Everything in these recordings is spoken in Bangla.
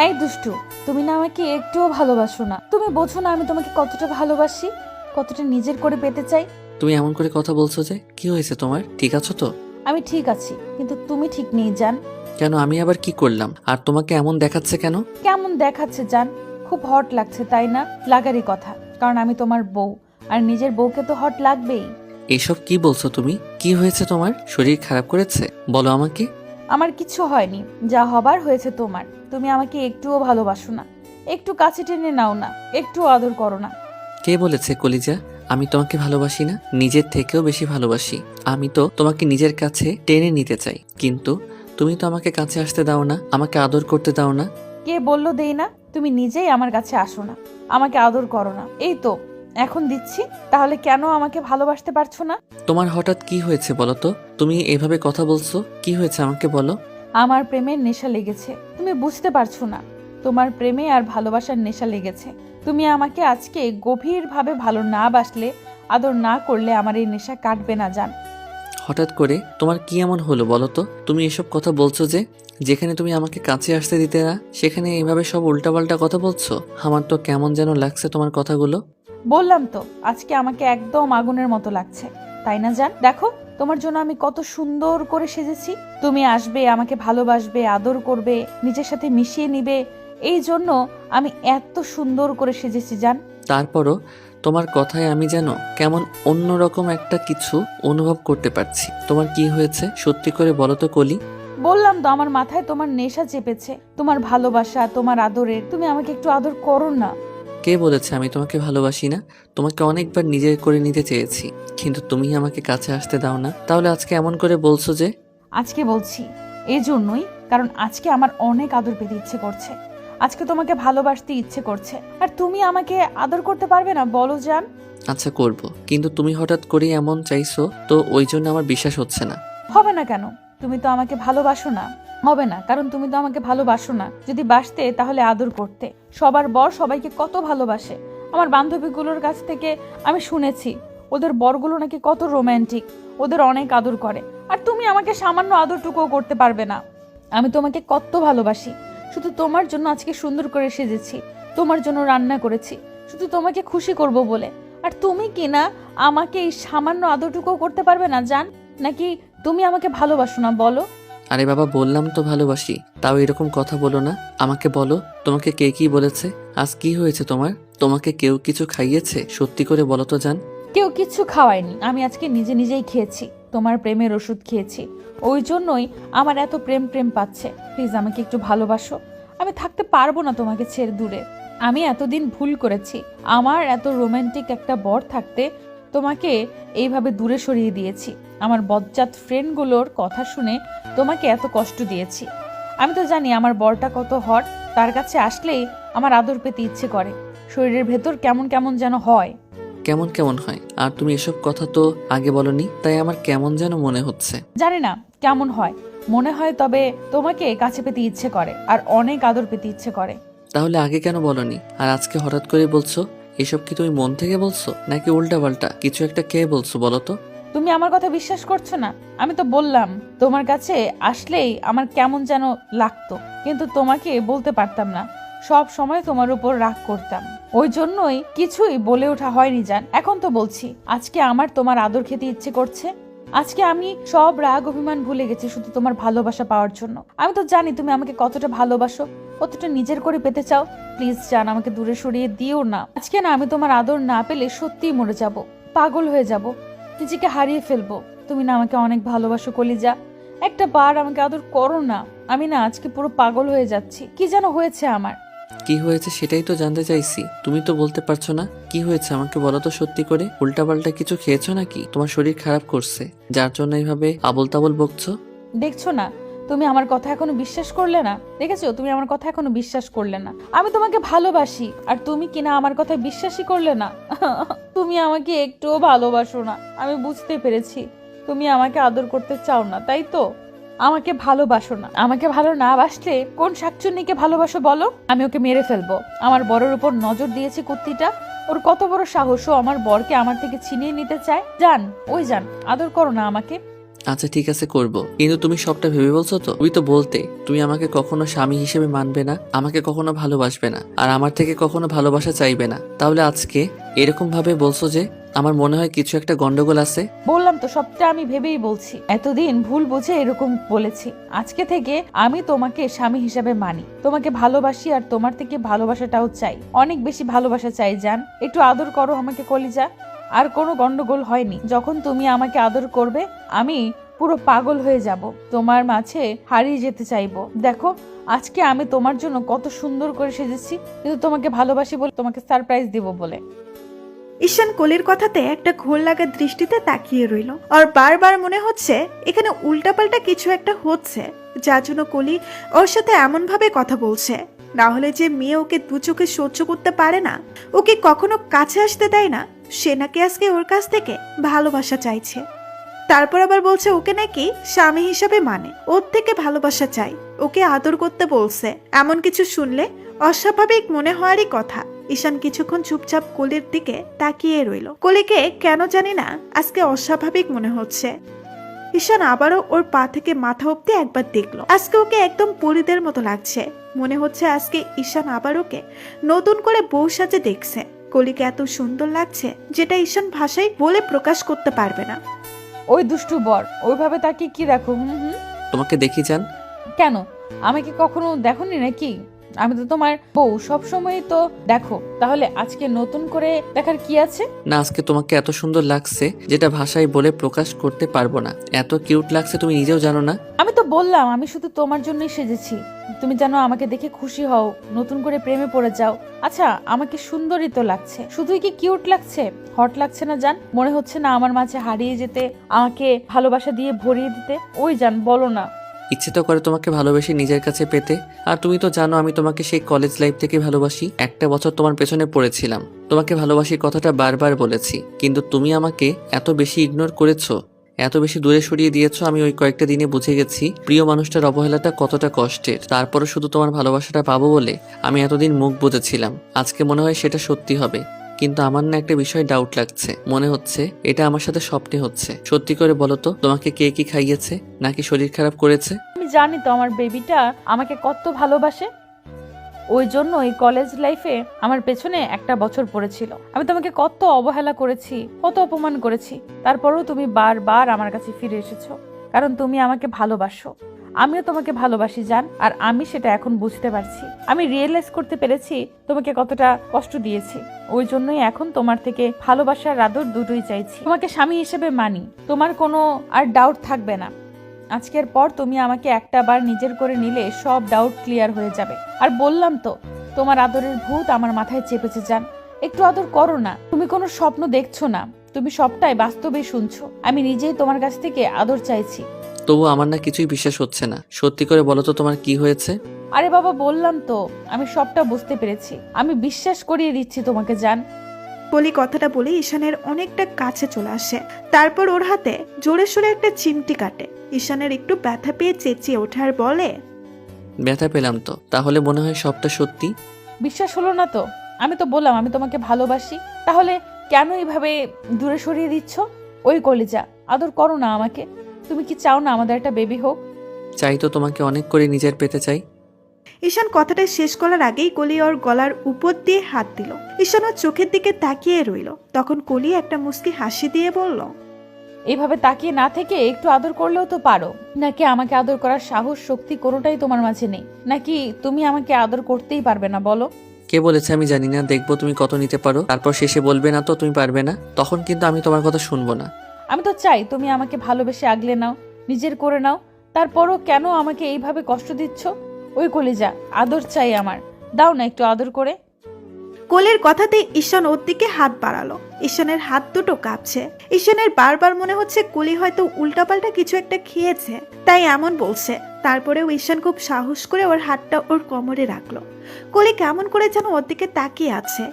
এই দুষ্টু, তুমি না আমাকে একটুও ভালোবাসো না। তুমি বোঝো না আমি তোমাকে কতটা ভালোবাসি, কতটা নিজের করে পেতে চাই। তুমি এমন করে কথা বলছো যে? কি হয়েছে তোমার? ঠিক আছো তো? আমি ঠিক আছি, কিন্তু তুমি ঠিক নেই জান। কেন? আমি আবার কি করলাম? আর তোমাকে এমন দেখাচ্ছে কেন? কেমন দেখাচ্ছে জান? খুব হট লাগছে তাই না? লাগারই কথা, কারণ আমি তোমার বউ, আর নিজের বউকে তো হট লাগবেই। এইসব কি বলছো তুমি? কি হয়েছে তোমার? শরীর খারাপ করেছে? বলো আমাকে। আমার কিছু হয়নি, যা হবার হয়েছে তোমার। তুমি আমাকে একটুও ভালোবাসো না, একটু কাছে টেনে নাও না, একটু আদর করো না। কে বলেছে কলিজা আমি তোমাকে ভালোবাসি না? নিজের থেকেও বেশি ভালোবাসি। আমি তো তোমাকে নিজের কাছে টেনে নিতে চাই, কিন্তু তুমি তো আমাকে কাছে আসতে দাও না, আমাকে আদর করতে দাও না। কে বললো দেই না? তুমি নিজেই আমার কাছে আসো না, আমাকে আদর করো না। এই তো এখন দিচ্ছি, তাহলে কেন আমাকে ভালোবাসতে পারছো না? তোমার হঠাৎ কি হয়েছে বলো তো? তুমি এভাবে কথা বলছো, কি হয়েছে আমাকে বলো। আমার প্রেমের নেশা লেগেছে, তুমি বুঝতে পারছো না। তোমার প্রেমে আর ভালোবাসার নেশা লেগেছে। তুমি আমাকে আজকে গভীরভাবে ভালো না বাসলে, আদর না করলে আমার এই নেশা কাটবে না জান। হঠাৎ করে তোমার কি এমন হলো বলো তো? তুমি এসব কথা বলছো যে? যেখানে তুমি আমাকে কাছে আসতে দিতে না, সেখানে এইভাবে সব উল্টাপাল্টা কথা বলছো। আমার তো কেমন যেন লাগছে তোমার কথাগুলো। বললাম তো আজকে আমাকে একদম আগুনের মতো লাগছে, তাই না জান? দেখো তোমার জন্য আমি কত সুন্দর করে সেজেছি। তুমি আসবে, আমাকে ভালোবাসবে, আদর করবে, নিজের সাথে মিশিয়ে নিবে, এই জন্য আমি এত সুন্দর করে সেজেছি জান। তারপরও তোমার কথায় আমি যেন কেমন অন্যরকম একটা কিছু অনুভব করতে পারছি। তোমার কি হয়েছে সত্যি করে বলো তো কলি। বললাম তো আমার মাথায় তোমার নেশা চেপেছে, তোমার ভালোবাসা, তোমার আদরের। তুমি আমাকে একটু আদর করো না। কে বলেছে আমি তোমাকে ভালোবাসি না? তোমাকে অনেকবার নিজের করে নিতে চেয়েছি, কিন্তু তুমি আমাকে কাছে আসতে দাও না। তাহলে আজকে এমন করে বলছো যে? আজকে বলছি এই জন্যই, কারণ আজকে আমার অনেক আদর পেতে ইচ্ছে করছে, আজকে তোমাকে ভালোবাসতে ইচ্ছে করছে। আর তুমি আমাকে আদর করতে পারবে না বলো জান? আচ্ছা করব, কিন্তু তুমি হঠাৎ করেই এমন চাইছো তো ওই জন্য আমার বিশ্বাস হচ্ছে না। হবে না কেন? তুমি তো আমাকে ভালোবাসো না। হবে না কারণ তুমি তো আমাকে ভালোবাসো না। যদি বাসতে তাহলে আদর করতে। সবার বর সবাইকে কত ভালোবাসে। আমার বান্ধবীগুলোর কাছ থেকে আমি শুনেছি ওদের বরগুলো নাকি কত রোমান্টিক, ওদের অনেক আদর করে। আর তুমি আমাকে সামান্য আদরটুকুও করতে পারবে না। আমি তোমাকে কত ভালোবাসি, শুধু তোমার জন্য আজকে সুন্দর করে সেজেছি, তোমার জন্য রান্না করেছি, শুধু তোমাকে খুশি করব বলে। আর তুমি কি না আমাকে এই সামান্য আদরটুকুও করতে পারবে না জান? নাকি তুমি আমাকে ভালোবাসো না বলো? আরে বাবা, বললাম তো ভালোবাসি, তাও এরকম কথা বলো না। আমাকে বলো, তোমাকে কে কি বলেছে? আজ কি হয়েছে তোমার? তোমাকে কেউ কিছু খাইয়েছে? সত্যি করে বলো তো জান। কেউ কিচ্ছু খাওয়ায়নি, আমি আজকে নিজে নিজেই খেয়েছি। তোমার প্রেমের ওষুধ খেয়েছি, ওই জন্যই আমার এত প্রেম প্রেম পাচ্ছে। প্লিজ আমাকে একটু ভালোবাসো। আমি থাকতে পারবো না তোমাকে ছেড়ে দূরে। আমি এতদিন ভুল করেছি, আমার এত রোমান্টিক একটা বর থাকতে তোমাকে এইভাবে দূরে সরিয়ে দিয়েছি। আমার বজ্জাত ফ্রেন্ডগুলোর কথা শুনে তোমাকে এত কষ্ট দিয়েছি। আমি তো জানি আমার বরটা কত হট, তার কাছে আসলেই আমার আদর পেতে ইচ্ছে করে, শরীরের ভেতর কেমন কেমন যেন হয়। কেমন কেমন হয়? আর তুমি এসব কথা তো আগে বলনি, তাই আমার কেমন যেন মনে হচ্ছে। জানি না কেমন হয়, মনে হয় তবে তোমাকে কাছে পেতে ইচ্ছে করে আর অনেক আদর পেতে ইচ্ছে করে। তাহলে আগে কেন বলনি? আর আজকে হঠাৎ করে বলছো? এসব কি তুমি মন থেকে বলছো, নাকি উল্টা পাল্টা কিছু একটা কে বলছো বলো তো? তুমি আমার কথা বিশ্বাস করছো না? আমি তো বললাম তোমার কাছে আসলেই আমার কেমন যেন লাগতো, কিন্তু তোমাকে বলতে পারতাম না। সব সময় তোমার উপর রাগ করতাম, ওই জন্যই কিছুই বলে ওঠা হয়নি জান। এখন তো বলছি আজকে আমার তোমার আদর খেতে ইচ্ছে করছে। আজকে আমি সব রাগ অভিমান ভুলে গেছি শুধু তোমার ভালোবাসা পাওয়ার জন্য। আমি তো জানি তুমি আমাকে কতটা ভালোবাসো, কতটা নিজের করে পেতে চাও। প্লিজ জান, আমাকে দূরে সরিয়ে দিও না। আজকে না আমি তোমার আদর না পেলে সত্যিই মরে যাব, পাগল হয়ে যাব, নিজেকে হারিয়ে ফেলবো। তুমি না আমাকে অনেক ভালোবাসো কলিজা, একটা বার আমাকে আদর করো না। আমি না আজকে পুরো পাগল হয়ে যাচ্ছি, কি যেন হয়েছে আমার। কি হয়েছে সেটাই তো জানতে চাইছি, তুমি তো বলতে পারছো না। কি হয়েছে আমাকে বলো তো সত্যি করে। উল্টাপাল্টা কিছু খেয়েছো নাকি? তোমার শরীর খারাপ করছে, যার জন্য এইভাবে আবল তাবল বকছো? দেখছো না, তুমি আমার কথা এখনো বিশ্বাস করলে না? দেখেছো, তুমি আমার কথা এখনো বিশ্বাস করলে না। আমি তোমাকে ভালোবাসি, আর তুমি কিনা আমার কথা বিশ্বাসই করলে না। তুমি আমাকে একটুও ভালোবাসো না, আমি বুঝতে পেরেছি। তুমি আমাকে আদর করতে চাও না, তাই তো? আমাকে ভালোবাসো না। আমাকে ভালো না বাসলে কোন শাকচুন্নিকে ভালোবাসো বলো? আমি ওকে মেরে ফেলবো। আমার বরের উপর নজর দিয়েছে কুত্তিটা, ওর কত বড় সাহস, ও আমার বরকে আমার থেকে ছিনিয়ে নিতে চায়। জান, ওই জান, আদর করো না আমাকে। আচ্ছা ঠিক আছে করব, কিন্তু তুমি সবটা ভেবে বলছো তো? তুমি তো বলতে তুমি আমাকে কখনো স্বামী হিসেবে মানবে না, আমাকে কখনো ভালোবাসবে না, আর আমার থেকে কখনো ভালোবাসা চাইবে না। তাহলে আজকে এরকম ভাবে বলছো যে আমার মনে হয় কিছু একটা গন্ডগোল আছে। বললাম তো সবটা আমি ভেবেই বলছি, এতদিন ভুল বুঝে এরকম বলেছি। আজকে থেকে আমি তোমাকে স্বামী হিসেবে মানি, তোমাকে ভালোবাসি, আর তোমার থেকে ভালোবাসাটাও চাই, অনেক বেশি ভালোবাসা চাই। জান, একটু আদর করো আমাকে কলিজা। আর কোনো গন্ডগোল হয়নি, যখন তুমি আমাকে আদর করবে আমি পুরো পাগল হয়ে যাব, তোমার মাঝে হারিয়ে যেতে চাইবো। দেখো আজকে আমি তোমার জন্য কত সুন্দর করে সেজেছি, কিন্তু তোমাকে ভালোবাসি বলে, তোমাকে সারপ্রাইজ দিব বলে। ঈশান কলির কথাতে একটা ঘোর লাগা দৃষ্টিতে তাকিয়ে রইল। আর বারবার মনে হচ্ছে এখানে উল্টাপাল্টা কিছু একটা হচ্ছে, যার জন্য কলি ওর সাথে এমন ভাবে কথা বলছে। না হলে যে মেয়ে ওকে দু চোখে সহ্য করতে পারে না, ওকে কখনো কাছে আসতে দেয় না, সে নাকি আজকে ওর কাছ থেকে ভালোবাসা চাইছে। তারপর আবার বলছে ওকে নাকি স্বামী হিসাবে মানে, ওর থেকে ভালোবাসা চাই, ওকে আদর করতে বলছে। এমন কিছু শুনলে অস্বাভাবিক মনে হওয়ারই কথা। ঈশান কিছুক্ষণ চুপচাপ কলির দিকে তাকিয়ে রইল। কলিকে কেন জানি না আজকে অস্বাভাবিক মনে হচ্ছে। ঈশান আবারও ওর পা থেকে মাথা অব্দি একবার দেখলো। আজকে ওকে একদম পরীদের মতো লাগছে। মনে হচ্ছে আজকে ঈশান আবার ওকে নতুন করে বউ সাজে দেখছে। কলিকে এত সুন্দর লাগছে যেটা ঈশান ভাষায় বলে প্রকাশ করতে পারবে না। ওই দুষ্টু বর, ওইভাবে তাকে কি দেখো? তোমাকে দেখি যান। কেন, আমাকে কখনো দেখোনি নাকি? আমি তো তোমার বউ, সব সময় তো দেখো। তাহলে আজকে নতুন করে দেখার কি আছে? না, আজকে তোমাকে এত সুন্দর লাগছে যেটা ভাষায় বলে প্রকাশ করতে পারবো না। এত কিউট লাগছে তুমি নিজেও জানো না। আমি তো বললাম আমি শুধু তোমার জন্যই সেজেছি, তুমি জানো আমাকে দেখে খুশি হও, নতুন করে প্রেমে পড়ে যাও। আচ্ছা আমাকে সুন্দরই তো লাগছে, শুধুই কি কিউট লাগছে, হট লাগছে না জান? মনে হচ্ছে না আমার মাঝে হারিয়ে যেতে, আমাকে ভালোবাসা দিয়ে ভরিয়ে দিতে? ওই জান বলো না। ইচ্ছে তো করে তোমাকে ভালোবেসে নিজের কাছে পেতে। আর তুমি তো জানো আমি তোমাকে সেই কলেজ লাইফ থেকে ভালোবাসি। একটা বছর তোমার পেছনে পড়েছিলাম, তোমাকে ভালোবাসি কথাটা বারবার বলেছি, কিন্তু তুমি আমাকে এত বেশি ইগনোর করেছো, এত বেশি দূরে সরিয়ে দিয়েছো। আমি ওই কয়েকটা দিনে বুঝে গেছি প্রিয় মানুষটার অবহেলাটা কতটা কষ্টের। তারপরও শুধু তোমার ভালোবাসাটা পাবো বলে আমি এতদিন মুখ বুজেছিলাম। আজকে মনে হয় সেটা সত্যি হবে, কিন্তু আমার না একটা বিষয় ডাউট লাগছে। মনে হচ্ছে এটা আমার সাথে স্বপ্নে হচ্ছে। সত্যি করে বলো তো, তোমাকে কে কি খাইয়েছে, নাকি শরীর খারাপ করেছে? আমি জানি তো আমার বেবিটা আমাকে কত ভালোবাসে, ওই জন্য এই কলেজ লাইফে আমার পেছনে একটা বছর পড়েছিল। আমি তোমাকে কত অবহেলা করেছি, কত অপমান করেছি, তারপরেও তুমি বারবার আমার কাছে ফিরে এসেছো, কারণ তুমি আমাকে ভালোবাসো। আমিও তোমাকে ভালোবাসি জান, আর আমি সেটা এখন বুঝতে পারছি। আমি রিয়েলাইজ করতে পেরেছি তোমাকে কতটা কষ্ট দিয়েছি। ওই জন্যই এখন তোমার থেকে ভালোবাসার আদর দুটোই চাইছি। তোমাকে স্বামী হিসেবে মানি, তোমার কোনো আর ডাউট থাকবে না। আজকের পর তুমি আমাকে একটা বার নিজের করে নিলে সব ডাউট ক্লিয়ার হয়ে যাবে। আর বললাম তো, তোমার আদরের ভূত আমার মাথায় চেপেছে জান, একটু আদর করো না। তুমি কোনো স্বপ্ন দেখছো না, তুমি সবটাই বাস্তবেই শুনছো। আমি নিজেই তোমার কাছ থেকে আদর চাইছি। তবু আমার না কিছুই বিশ্বাস হচ্ছে না। সত্যি করে বলো তো তোমার কি হয়েছে? আরে বাবা বললাম তো, আমি সবটা বুঝতে পেরেছি, আমি বিশ্বাস করিয়ে দিচ্ছি তোমাকে জান। কলি কথাটা বলে ঈশানের অনেকটা কাছে চলে আসে। তারপর ওর হাতে জোরে সোরে একটা চিমটি কাটে। ঈশানের একটু ব্যথা পেয়ে চেঁচিয়ে ওঠে আর বলে, ব্যথা পেলাম তো, তাহলে মনে হয় সবটা সত্যি। বিশ্বাস হলো না তো? আমি তো বললাম আমি তোমাকে ভালোবাসি, তাহলে কেন এইভাবে দূরে সরিয়ে দিচ্ছ? ওই কলিজা, আদর করো না আমাকে। তুমি কি চাও না আমাদের একটা বেবি হোক? চাই তো, তোমাকে অনেক করে নিজের পেতে চাই। ঈশান কথাটা শেষ করার আগেই কলি ওর গলার উপর দিয়ে হাত দিল। ঈশান ওর চোখের দিকে তাকিয়ে রইল। তখন কলি একটা মুস্কি হাসি দিয়ে বলল, এইভাবে তাকিয়ে না থেকে একটু আদর করলেও তো পারো। নাকি আমাকে আদর করার সাহস শক্তি কোনোটাই তোমার মাঝে নেই? নাকি তুমি আমাকে আদর করতেই পারবে না বলো? কে বলেছে আমি জানি না, দেখবো তুমি কত নিতে পারো। তারপর শেষে বলবে না তো তুমি পারবে না, তখন কিন্তু আমি তোমার কথা শুনবো না। আমি তো চাই তুমি আমাকে ভালোবেসে আগলে নাও, নিজের করে নাও। তারপরও কেন আমাকে এইভাবে কষ্ট দিচ্ছ? ওই কলিজা, আদর চাই আমার, দাও না একটু আদর করে। কোলের কথাতে ঈশান ওর দিকে হাত বাড়ালো। ঈশানের হাত দুটো কাঁপছে। ঈশানের বারবার মনে হচ্ছে কলি হয়তো উল্টাপাল্টা কিছু একটা খেয়েছে, তাই এমন বলছে। তারপরেও ঈশান খুব সাহস করে ওর হাতটা ওর কোমরে রাখলো। কলি কেমন করে যেন ওর দিকে তাকিয়ে আছে।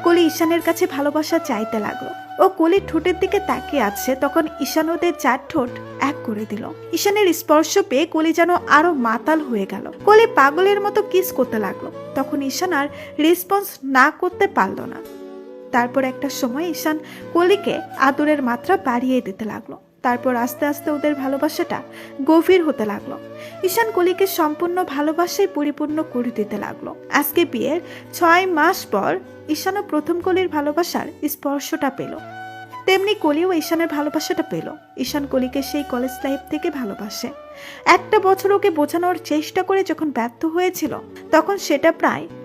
কলি ঈশানের কাছে ভালোবাসা চাইতে লাগলো। ও কলির ঠোঁটের দিকে তাকিয়ে আছে, তখন ঈশান ওদের চার ঠোঁট এক করে দিল। ঈশানের স্পর্শ পেয়ে কলি যেন আরো মাতাল হয়ে গেল। কলি পাগলের মতো কিস করতে লাগলো। তখন ঈশান আর রেসপন্স না করতে পারল না। তারপর একটা সময় ঈশান কলিকে আদরের মাত্রা বাড়িয়ে দিতে লাগলো। তারপর আস্তে আস্তে ওদের ভালোবাসাটা গভীর হতে লাগলো। ঈশান কলিকে সম্পূর্ণ ভালোবাসায় পরিপূর্ণ করে দিতে লাগলো। আজকে বিয়ের 6 মাস পর ঈশানও প্রথম কলির ভালোবাসার স্পর্শটা পেল, তেমনি কলিও ঈশানের ভালোবাসাটা পেল। ঈশান কলিকে সেই কলেজ লাইফ থেকে ভালোবাসে। একটা বছর ওকে বোঝানোর চেষ্টা করে যখন ব্যর্থ হয়েছিল, তখন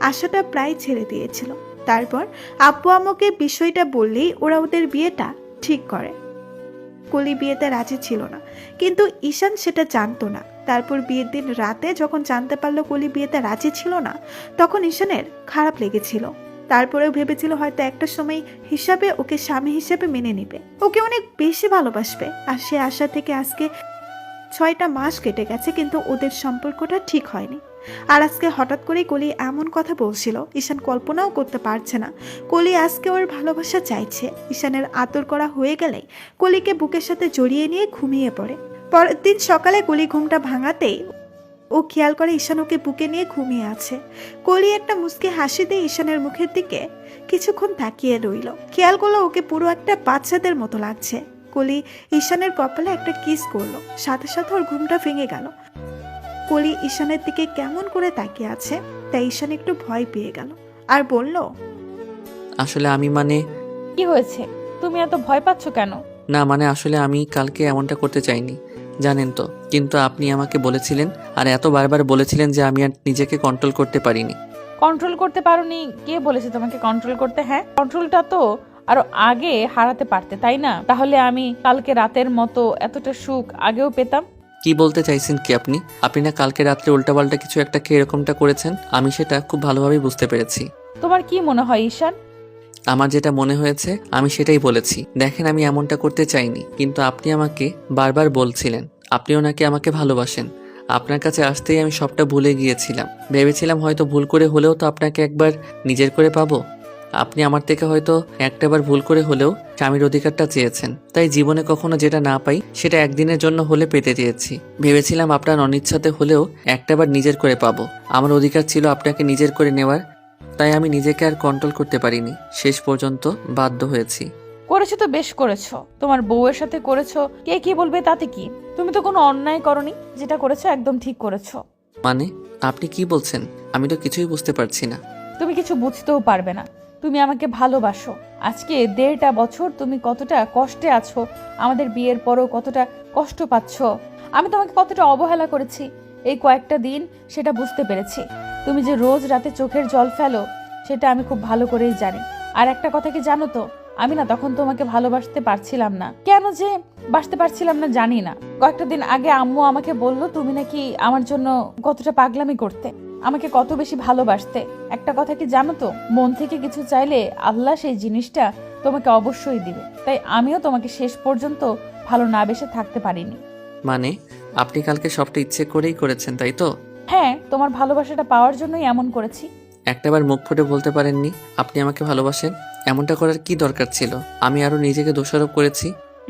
আশাটা প্রায় ছেড়ে দিয়েছিল। তারপর আব্বু আম্মুকে বিষয়টা বললেই ওরা ওদের বিয়েটা ঠিক করে। কলি বিয়েতে রাজি ছিল না, কিন্তু ঈশান সেটা জানতো না। তারপর বিয়ের দিন রাতে যখন জানতে পারলো কলি বিয়েতে রাজি ছিল না, তখন ঈশানের খারাপ লেগেছিল। তারপরেও ভেবেছিল হয়তো একটা সময় হিসাবে ওকে স্বামী হিসেবে মেনে নিবে, ওকে অনেক বেশি ভালোবাসবে। আর সে আশা থেকে আজকে 6টা মাস কেটে গেছে, কিন্তু ওদের সম্পর্কটা ঠিক হয়নি। আর আজকে হঠাৎ করেই কলি এমন কথা বলছিল, ঈশান কল্পনাও করতে পারছে না কলি আজকে ওর ভালোবাসা চাইছে। ঈশানের আদর করা হয়ে গেলেই কলিকে বুকের সাথে জড়িয়ে নিয়ে ঘুমিয়ে পড়ে। পরের দিন সকালে কলি ঘুমটা ভাঙাতেই ও খেয়াল করে ঈশান ওকে বুকে নিয়ে ঘুমিয়ে আছে। কলি একটা মুচকি হাসি দিয়ে ঈশানের মুখের দিকে কিছুক্ষণ তাকিয়ে রইল। খেয়াল করলো ওকে পুরো একটা বাচ্চাদের মতো লাগছে। কলি ঈশানের কপালে একটা কিস করলো, সাথে সাথে ওর ঘুমটা ভেঙে গেল। কলি ঈশানের দিকে কেমন করে তাকিয়ে আছে, তাই ঈশান একটু ভয় পেয়ে গেল আর বলল, আসলে আমি কি হয়েছে? তুমি এত ভয় পাচ্ছ কেন? না আসলে আমি কালকে এমনটা করতে চাইনি, জানেন তো। কিন্তু আপনি আমাকে বলেছিলেন, আর এত বারবার বলেছিলেন যে আমি আর নিজেকে কন্ট্রোল করতে পারিনি। কন্ট্রোল করতে পারোনি? কে বলেছে তোমাকে কন্ট্রোল করতে? হ্যাঁ, কন্ট্রোলটা তো আরো আগে হারাতে পারতে, তাই না? তাহলে আমি কালকে রাতের মতো এতটা সুখ আগেও পেতাম। কি বলতে চাইছেন কি আপনি? আপনি না কালকে রাত্রে উল্টাপাল্টা কিছু একটা খেয়ে এরকমটা করেছেন, আমি সেটা খুব ভালোভাবেই বুঝতে পেরেছি। তোমার কি মনে হয় ঈশান? আমার যেটা মনে হয়েছে আমি সেটাই বলেছি। দেখেন, আমি এমনটা করতে চাইনি, কিন্তু আপনি আমাকে বারবার বলছিলেন আপনিও নাকি আমাকে ভালোবাসেন। আপনার কাছে আসতেই আমি সবটা ভুলে গিয়েছিলাম। ভেবেছিলাম হয়তো ভুল করে হলেও তো আপনাকে একবার নিজের করে পাবো। আপনি আমার থেকে হয়তো একটাবার ভুল করে হলেও স্বামীর অধিকারটা চেয়েছেন, তাই জীবনে কখনো যেটা না পাই সেটা একদিনের জন্য হলে পেতে চেয়েছি। ভেবেছিলাম আপনার অনিচ্ছাতে হলেও একটাবার নিজের করে পাবো। আমার অধিকার ছিল আপনাকে নিজের করে নেওয়ার, তাই আমি নিজেকে আর কন্ট্রোল করতে পারিনি। শেষ পর্যন্ত বাধ্য হয়েছি। করেছো তো বেশ করেছো, তোমার বউয়ের সাথে করেছো, কে কি বলবে তাতে কি? তুমি তো কোনো অন্যায় করনি, যেটা করেছো একদম ঠিক করেছো। মানে আপনি কি বলছেন? আমি তো কিছুই বুঝতে পারছি না। তুমি কিছু বুঝতেও পারবে না। তুমি আমাকে ভালোবাসো। আজকে 1.5টা বছর তুমি কতটা কষ্টে আছো, আমাদের বিয়ের পরও কতটা কষ্ট পাচ্ছ, আমি তোমাকে কতটা অবহেলা করেছি এই কয়েকটা দিন সেটা বুঝতে পেরেছি। তুমি যে রোজ রাতে চোখের জল ফেলো সেটা আমি খুব ভালো করেই জানি। আর একটা কথা কি জানো তো, আমি না তখন তোমাকে ভালোবাসতে পারছিলাম না। কেন যে বাসতে পারছিলাম না জানি না। কয়েকটা দিন আগে আম্মু আমাকে বলল তুমি নাকি আমার জন্য কতটা পাগলামি করতে, আমাকে কত বেশি ভালোবাসতে। একটা কথা কি জানো তো, মন থেকে কিছু চাইলে আল্লাহ সেই জিনিসটা তোমাকে অবশ্যই দিবে। তাই আমিও তোমাকে শেষ পর্যন্ত ভালো না বেসে থাকতে পারিনি। মানে আপনি কালকে সবটা ইচ্ছে করেই করেছেন, তাই তো? হ্যাঁ, তোমার ভালোবাসাটা পাওয়ার জন্যই এমন করেছি। একটাবার মুখ ফুটে বলতে পারেননি আপনি আমাকে ভালোবাসেন? এমনটা করার কি দরকার ছিল? আমি আরো নিজেকে দোষারোপ করেছি।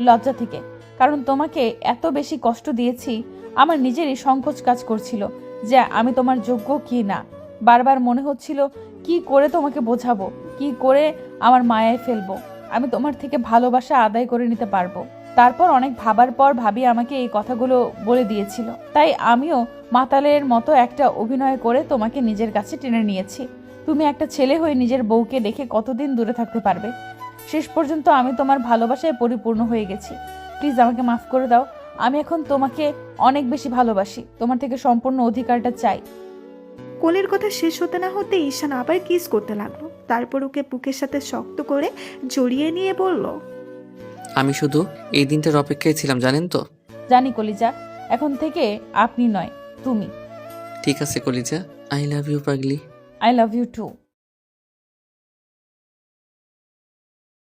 লজ্জা থেকে, কারণ তোমাকে এত বেশি কষ্ট দিয়েছি, আমার নিজেরই সংকোচ কাজ করছিল যে আমি তোমার যোগ্য কি না। বারবার মনে হচ্ছিল কি করে তোমাকে বোঝাবো, কি করে আমার মায়ায় ফেলবো, আমি তোমার থেকে ভালোবাসা আদায় করে নিতে পারবো। তারপর অনেক ভাবার পর ভাবি আমাকে এই কথাগুলো বলে দিয়েছিল, তাই আমিও মাতালের মতো একটা অভিনয় করে তোমাকে নিজের কাছে টেনে নিয়েছি। তুমি একটা ছেলে হয়ে নিজের বউকে দেখে কতদিন দূরে থাকতে পারবে? শেষ পর্যন্ত আমি তোমার ভালোবাসায় পরিপূর্ণ হয়ে গেছি। প্লিজ আমাকে মাফ করে দাও। আমি এখন তোমাকে অনেক বেশি ভালোবাসি, তোমার থেকে সম্পূর্ণ অধিকারটা চাই। কলির কথা শেষ হতে না হতে ঈশান আবার কিস করতে লাগলো। তারপর ওকে বুকের সাথে শক্ত করে জড়িয়ে নিয়ে বলল, আমি শুধু এই দিনটার অপেক্ষায় ছিলাম, জানেন তো। জানি কলিজা, এখন থেকে আপনি নয় তুমি। ঠিক আছে কলিজা, আই লাভ ইউ পাগলি। I love you two.